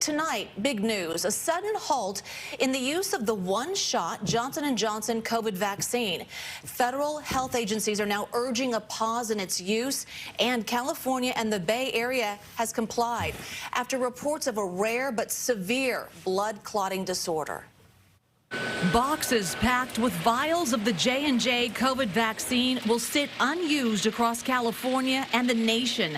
tonight, big news, a sudden halt in the use of the one-shot Johnson & Johnson COVID vaccine. Federal health agencies are now urging a pause in its use, and California and the Bay Area has complied after reports of a rare but severe blood clotting disorder. Boxes packed with vials of the J&J COVID vaccine will sit unused across California and the nation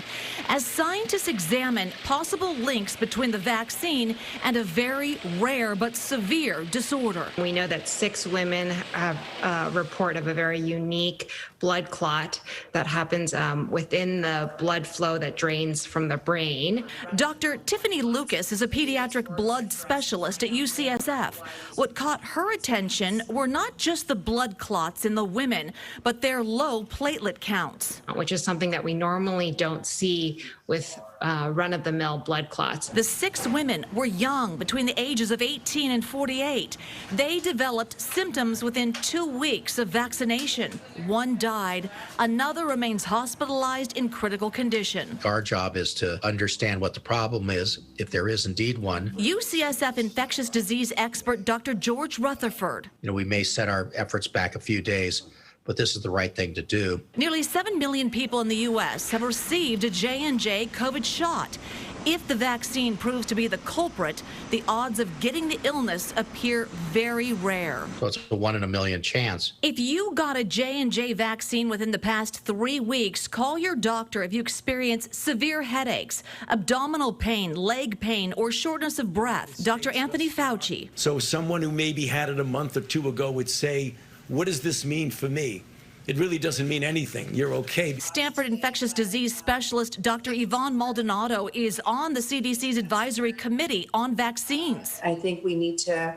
as scientists examine possible links between the vaccine and a very rare but severe disorder. We know that 6 women have a report of a very unique blood clot that happens within the blood flow that drains from the brain. Dr. Tiffany Lucas is a pediatric blood specialist at UCSF. What caught her attention were not just the blood clots in the women, but their low platelet counts, which is something that we normally don't see with run-of-the-mill blood clots. The 6 women were young, between the ages of 18 and 48. They developed symptoms within 2 weeks of vaccination. One died. Another remains hospitalized in critical condition. Our job is to understand what the problem is, if there is indeed one. UCSF infectious disease expert Dr. George Rutherford. We may set our efforts back a few days, but this is the right thing to do. Nearly 7 million people in the U.S. have received a J&J COVID shot. If the vaccine proves to be the culprit, the odds of getting the illness appear very rare. So it's a 1 in a million chance. If you got a J&J vaccine within the past 3 weeks, call your doctor if you experience severe headaches, abdominal pain, leg pain, or shortness of breath. Dr. Anthony Fauci. So someone who maybe had it a month or 2 ago would say, what does this mean for me? It really doesn't mean anything. You're okay. Stanford infectious disease specialist Dr. Yvonne Maldonado is on the CDC's advisory committee on vaccines. I think we need to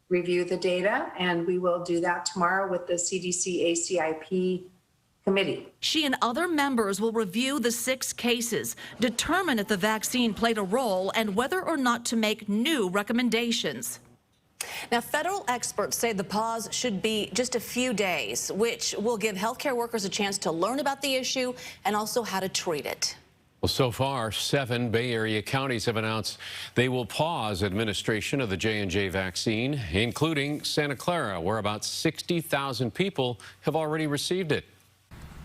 review the data, and we will do that tomorrow with the CDC ACIP committee. She and other members will review the 6 cases, determine if the vaccine played a role, and whether or not to make new recommendations. Now, federal experts say the pause should be just a few days, which will give healthcare workers a chance to learn about the issue and also how to treat it. Well, so far, 7 Bay Area counties have announced they will pause administration of the J&J vaccine, including Santa Clara, where about 60,000 people have already received it.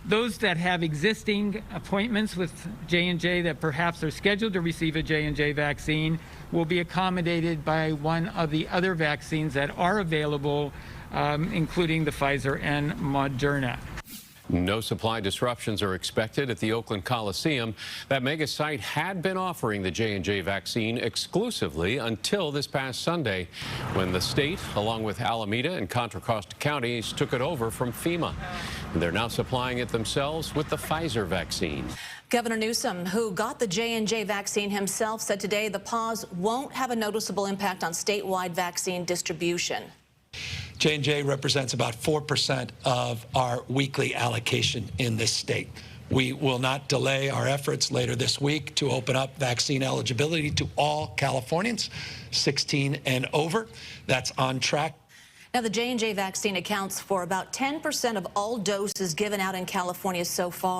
Those that have existing appointments with J&J that perhaps are scheduled to receive a J&J vaccine will be accommodated by one of the other vaccines that are available, including the Pfizer and Moderna. No supply disruptions are expected at the Oakland Coliseum. That mega site had been offering the J&J vaccine exclusively until this past Sunday, when the state, along with Alameda and Contra Costa counties, took it over from FEMA. And they're now supplying it themselves with the Pfizer vaccine. Governor Newsom, who got the J&J vaccine himself, said today the pause won't have a noticeable impact on statewide vaccine distribution. J&J represents about 4% of our weekly allocation in this state. We will not delay our efforts later this week to open up vaccine eligibility to all Californians 16 and over. That's on track. Now, the J&J vaccine accounts for about 10% of all doses given out in California so far.